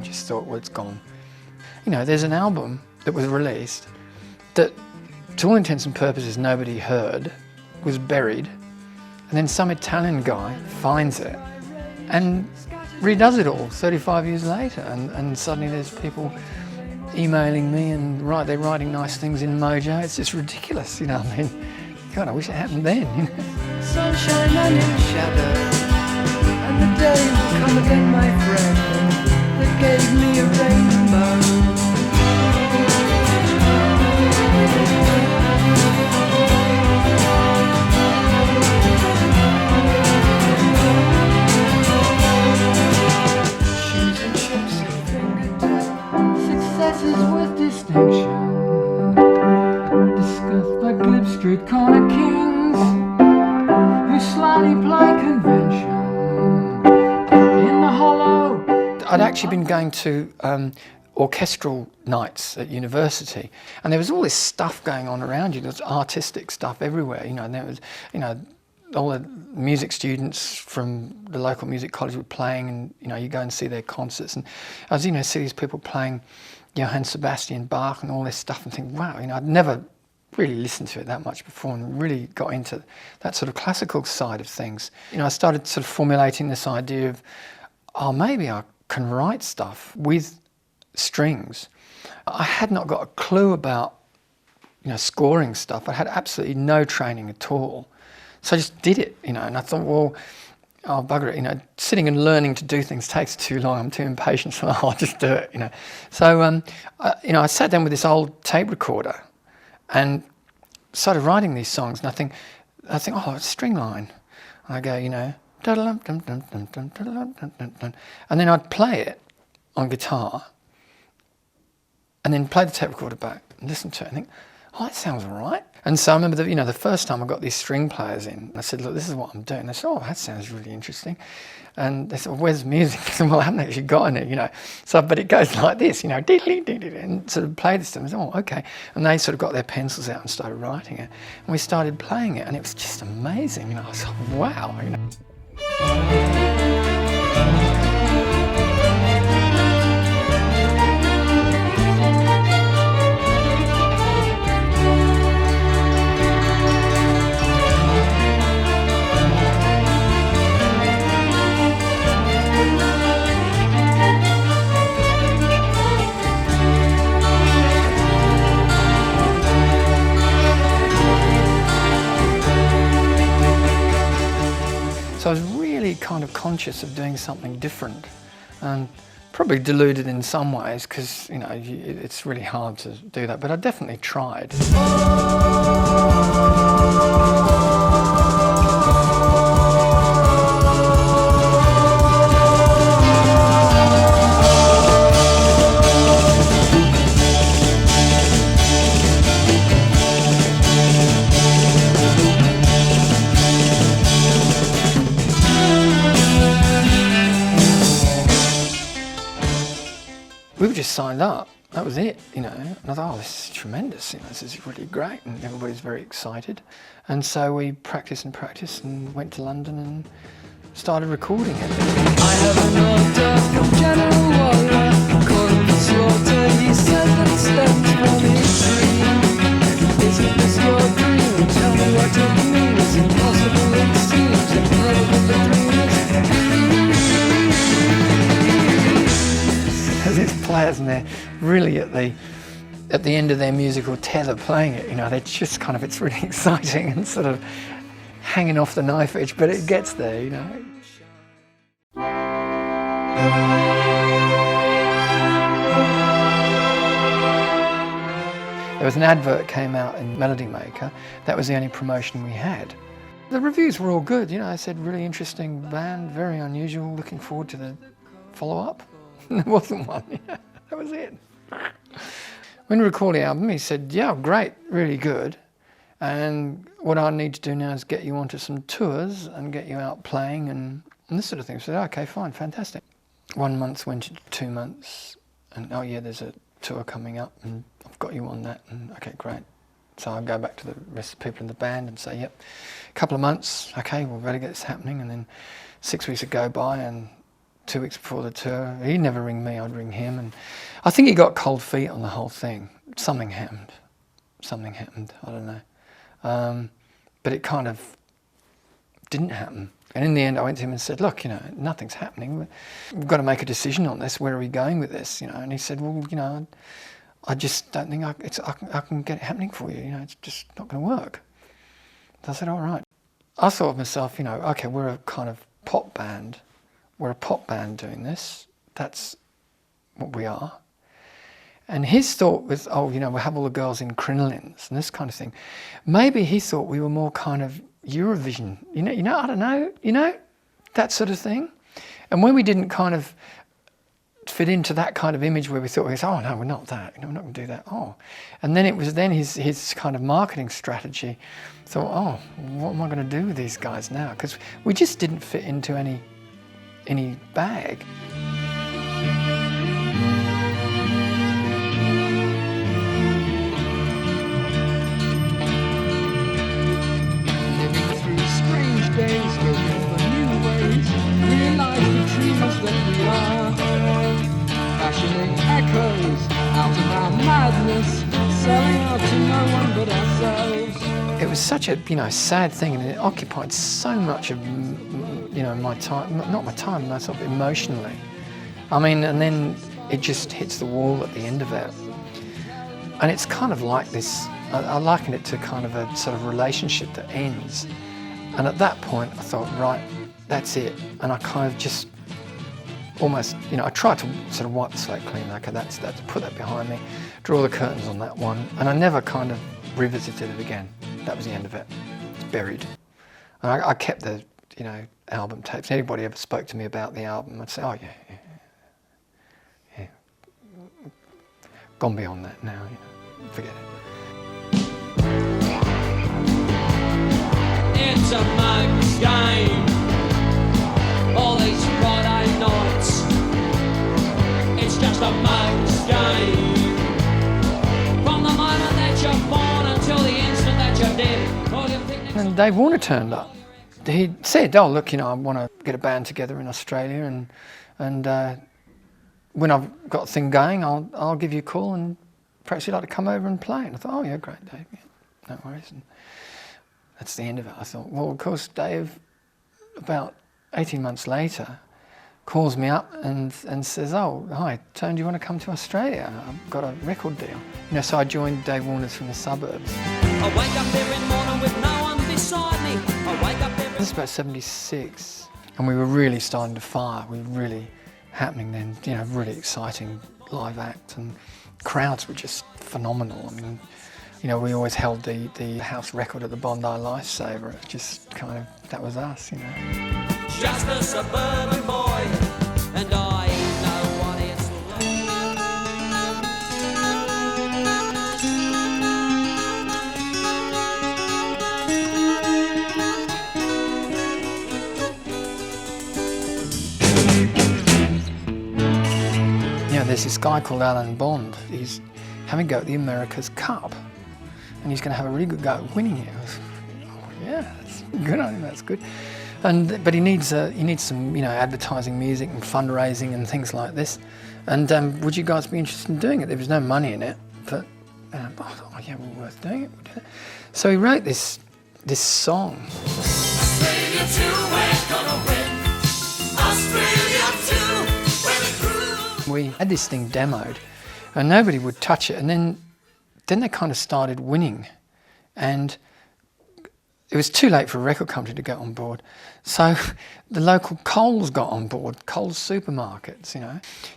just thought, well, it's gone. You know, there's an album that was released that, to all intents and purposes, nobody heard, was buried, and then some Italian guy finds it and redoes it all 35 years later, and suddenly there's people emailing me and they're writing nice things in Mojo. It's just ridiculous, you know. I mean, God, I wish it happened then. You know? Sunshine and in shadow, and the day will come again, my friend, that gave me a rainbow. With distinction, discussed by glib street corner kings who slyly play convention in the hollow. I'd actually been going to orchestral nights at university, and there was all this stuff going on around you. There was artistic stuff everywhere, you know, and there was, you know, all the music students from the local music college were playing, and, you know, you go and see their concerts, and I was, you know, see these people playing Johann Sebastian Bach and all this stuff, and think, wow, you know, I'd never really listened to it that much before and really got into that sort of classical side of things. You know, I started sort of formulating this idea of, oh, maybe I can write stuff with strings. I had not got a clue about, you know, scoring stuff. I had absolutely no training at all. So I just did it, you know, and I thought, well, oh, bugger it, you know, sitting and learning to do things takes too long. I'm too impatient, so I'll just do it, you know. So, you know, I sat down with this old tape recorder and started writing these songs, and I think, oh, it's a string line. And I go, you know, and then I'd play it on guitar and then play the tape recorder back and listen to it and think, oh, that sounds all right. And so I remember, you know, the first time I got these string players in, I said, look, this is what I'm doing. They said, oh, that sounds really interesting. And they said, well, where's the music? I said, well, I haven't actually got any, you know. So, but it goes like this, you know, and sort of play this to them. I said, oh, okay. And they sort of got their pencils out and started writing it. And we started playing it, and it was just amazing. You know, I was like, wow, you know. So I was really kind of conscious of doing something different, and probably deluded in some ways, because, you know, it's really hard to do that, but I definitely tried. We were just signed up, that was it, you know. And I thought, oh, this is tremendous, you know, this is really great, and everybody's very excited. And so we practiced and went to London and started recording it. I have an order from General Warrior, calling for slaughter. He said that it stems from his dream. Isn't this your dream? Tell me what it means. Impossible it seems, incredible the dream is. There's players, and they're really at the end of their musical tether playing it, you know. They're just kind of, it's really exciting and sort of hanging off the knife edge, but it gets there, you know. There was an advert came out in Melody Maker. That was the only promotion we had. The reviews were all good, you know. I said, really interesting band, very unusual, looking forward to the follow-up. There wasn't one, yeah, that was it. When we recorded the album, he said, yeah, great, really good. And what I need to do now is get you onto some tours and get you out playing and this sort of thing. So I said, okay, fine, fantastic. 1 month went into 2 months, and oh yeah, there's a tour coming up and I've got you on that, and okay, great. So I go back to the rest of the people in the band and say, yep, a couple of months, okay, we'll better get this happening. And then 6 weeks would go by and 2 weeks before the tour. He'd never ring me, I'd ring him. And I think he got cold feet on the whole thing. Something happened, I don't know. But it kind of didn't happen. And in the end, I went to him and said, look, nothing's happening. We've got to make a decision on this. Where are we going with this? And he said, well, I just don't think I can get it happening for you. It's just not going to work. So I said, all right. I thought of myself, okay, we're a kind of pop band. We're a pop band doing this. That's what we are. And his thought was, we'll have all the girls in crinolines and this kind of thing. Maybe he thought we were more kind of Eurovision, I don't know, that sort of thing. And when we didn't kind of fit into that kind of image where we thought, oh no, we're not that, we're not going to do that. Oh, and then it was his kind of marketing strategy. Thought, oh, what am I going to do with these guys now? Because we just didn't fit into any bag. Days, looking for new ways, realize the dreamers that we are, fashioning echoes out of our madness, selling out to no one but ourselves. It was such a sad thing, and it occupied so much of my time, not my time, myself emotionally. And then it just hits the wall at the end of it, and it's kind of like this. I liken it to kind of a sort of relationship that ends. And at that point, I thought, right, that's it. And I kind of just almost, I tried to sort of wipe the slate clean. Okay, that's put that behind me, draw the curtains on that one. And I never kind of revisited it again. That was the end of it. It's buried. And I kept the, album tapes. Anybody ever spoke to me about the album, I'd say, oh yeah. Gone beyond that now, forget it. It's a mug's game, all these Friday nights. It's just a mug's game. From the moment that you're born until the instant that you're dead. And Dave Warner turned up. He said, oh look, I want to get a band together in Australia, and when I've got a thing going, I'll give you a call, and perhaps you'd like to come over and play. And I thought, oh yeah, great, Dave, yeah, no worries. And that's the end of it. I thought, well, of course, Dave, about 18 months later, calls me up and says, oh, hi, Tone, do you want to come to Australia? I've got a record deal. So I joined Dave Warner's from the suburbs. I wake up every morning with no one beside me. I wake up every... This is about 76, and we were really starting to fire. We were really happening then, really exciting live act, and crowds were just phenomenal. We always held the house record at the Bondi Lifesaver. It just kind of, that was us, Just a suburban boy, and I know what it's There's this guy called Alan Bond. He's having a go at the America's Cup, and he's going to have a really good go at winning it. Yeah, that's good on him. That's good. But he needs some advertising, music, and fundraising and things like this. And would you guys be interested in doing it? There was no money in it, but I thought, oh yeah, well, worth doing it. We'll do it. So he wrote this song. Australia 2, we're gonna win. Australia 2, we're the crew. We had this thing demoed, and nobody would touch it. And then they kind of started winning, and it was too late for a record company to get on board. So the local Coles got on board, Coles supermarkets,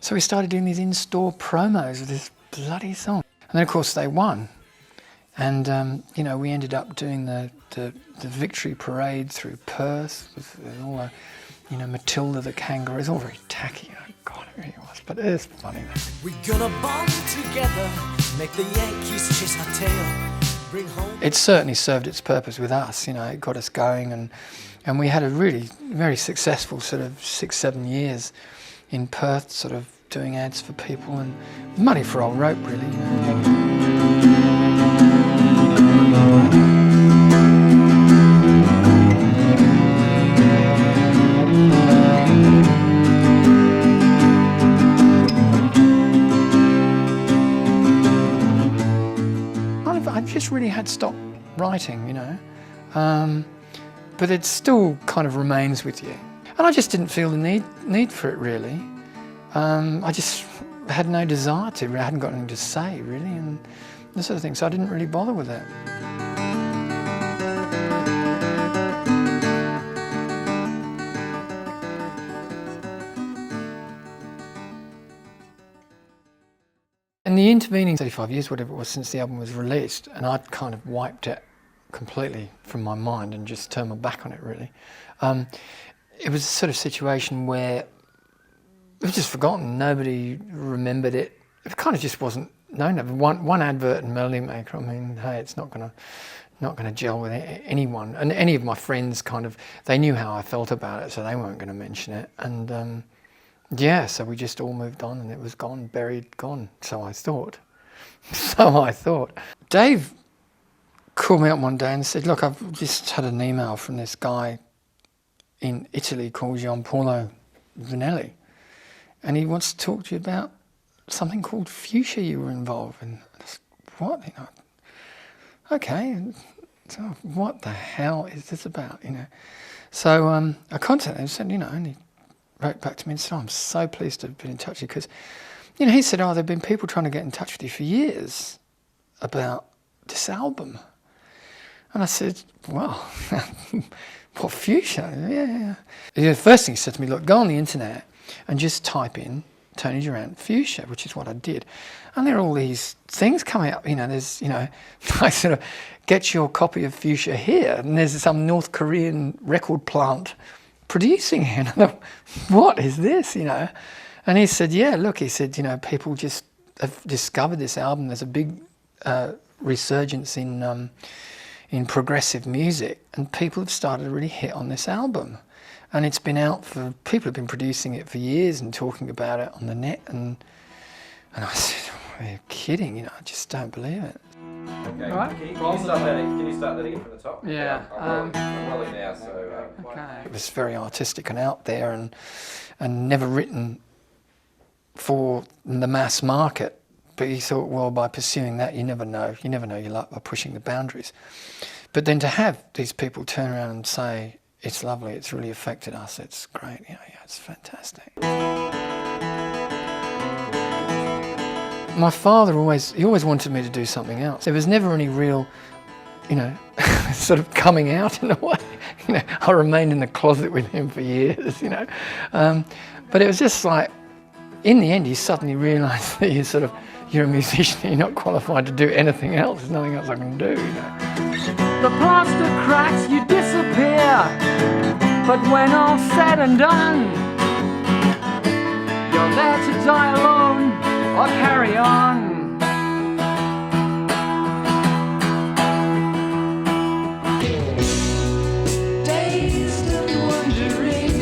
So we started doing these in-store promos of this bloody song. And then, of course, they won. And, we ended up doing the victory parade through Perth with all the, Matilda the kangaroo. It's all very tacky. God, it really was. But it's funny, though. We're gonna bond together, make the Yankees chase our tail. It certainly served its purpose with us, it got us going, and we had a really very successful sort of 6-7 years in Perth, sort of doing ads for people and money for old rope, really. just really had stopped writing, you know. But it still kind of remains with you. And I just didn't feel the need for it, really. I just had no desire to. I hadn't got anything to say, really, and this sort of thing. So I didn't really bother with it. In the intervening 35 years, whatever it was, since the album was released, and I'd kind of wiped it completely from my mind and just turned my back on it, really. It was a sort of situation where it was just forgotten. Nobody remembered it. It kind of just wasn't known. One advert and Melody Maker, I mean, hey, it's not gonna gel with anyone. And any of my friends they knew how I felt about it, so they weren't going to mention it. And yeah, so we just all moved on, and it was gone, buried, gone. So I thought. Dave called me up one day and said, look, I've just had an email from this guy in Italy called Gianpaolo Vanelli, and he wants to talk to you about something called Fuchsia you were involved in. I said, what? You know, okay, so what the hell is this about, you know? So I contacted him and said, you know, and he wrote back to me and said, I'm so pleased to have been in touch with you, because, you know, he said, there have been people trying to get in touch with you for years about this album. And I said, well, what, Fuchsia? Yeah. The first thing he said to me, look, go on the internet and just type in Tony Durant Fuchsia, which is what I did. And there are all these things coming up, you know, there's, you know, I sort of, get your copy of Fuchsia here, and there's some North Korean record plant producing it. And I thought, what is this, you know? And he said, yeah, look, he said, you know, people just have discovered this album. There's a big resurgence in progressive music, and people have started to really hit on this album. And it's been out for, people have been producing it for years and talking about it on the net. And I said, oh, are you kidding? You know, I just don't believe it. Okay, All right. can you start that again from the top? Yeah. I'm rolling now, so... Okay. It was very artistic and out there, and never written for the mass market. But he thought, well, by pursuing that, you never know your luck by pushing the boundaries. But then to have these people turn around and say, it's lovely, it's really affected us, it's great, you know, yeah, it's fantastic. My father always wanted me to do something else. There was never any real, you know, sort of coming out in a way. You know, I remained in the closet with him for years, you know. But it was just like, in the end, you suddenly realise that you're a musician, you're not qualified to do anything else. There's nothing else I can do, you know. The plaster cracks, you disappear. But when all's said and done, you're there to die alone or carry on. Dazed and wondering,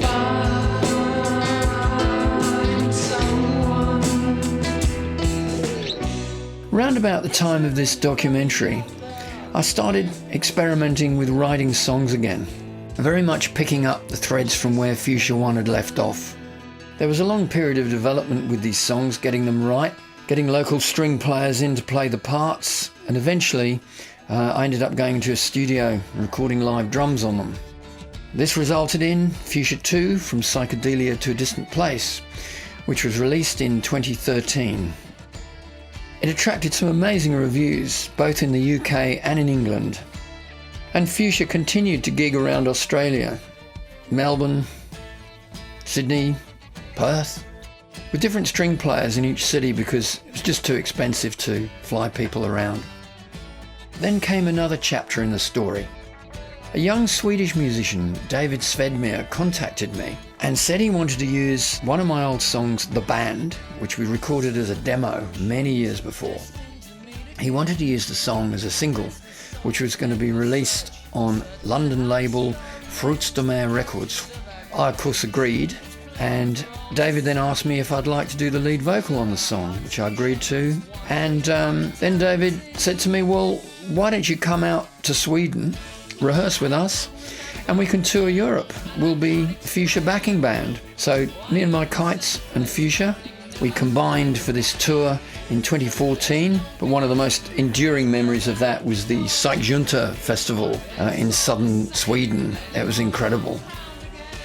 find someone. Round about the time of this documentary, I started experimenting with writing songs again, very much picking up the threads from where Fuchsia 1 had left off. There was a long period of development with these songs, getting them right, getting local string players in to play the parts, and eventually I ended up going to a studio and recording live drums on them. This resulted in Fuchsia 2, From Psychedelia to a Distant Place, which was released in 2013. It attracted some amazing reviews, both in the UK and in England. And Fuchsia continued to gig around Australia, Melbourne, Sydney, Perth, with different string players in each city because it was just too expensive to fly people around. Then came another chapter in the story. A young Swedish musician, David Svedmir, contacted me and said he wanted to use one of my old songs, The Band, which we recorded as a demo many years before. He wanted to use the song as a single, which was going to be released on London label Fruits de Mer Records. I of course agreed, and David then asked me if I'd like to do the lead vocal on the song, which I agreed to. And then David said to me, well, why don't you come out to Sweden, rehearse with us, and we can tour Europe. We'll be Fuchsia backing band. So me and my kites and Fuchsia We combined for this tour in 2014, but one of the most enduring memories of that was the Psykjunta Festival in southern Sweden. It was incredible.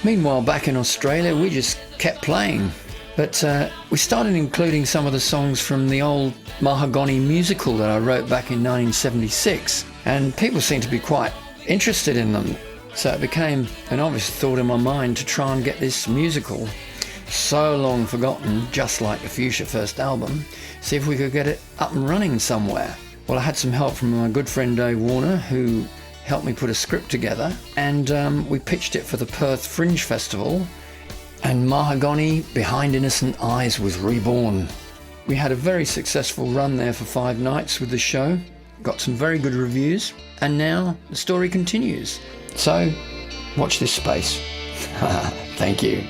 Meanwhile, back in Australia, we just kept playing. But we started including some of the songs from the old Mahagoni musical that I wrote back in 1976, and people seemed to be quite interested in them. So it became an obvious thought in my mind to try and get this musical, so long forgotten, just like the Fuchsia first album, see if we could get it up and running somewhere. Well, I had some help from my good friend Dave Warner, who helped me put a script together, and we pitched it for the Perth Fringe Festival, and Mahagoni Behind Innocent Eyes was reborn. We had a very successful run there for 5 nights with the show, got some very good reviews, and now the story continues. So, watch this space. Thank you.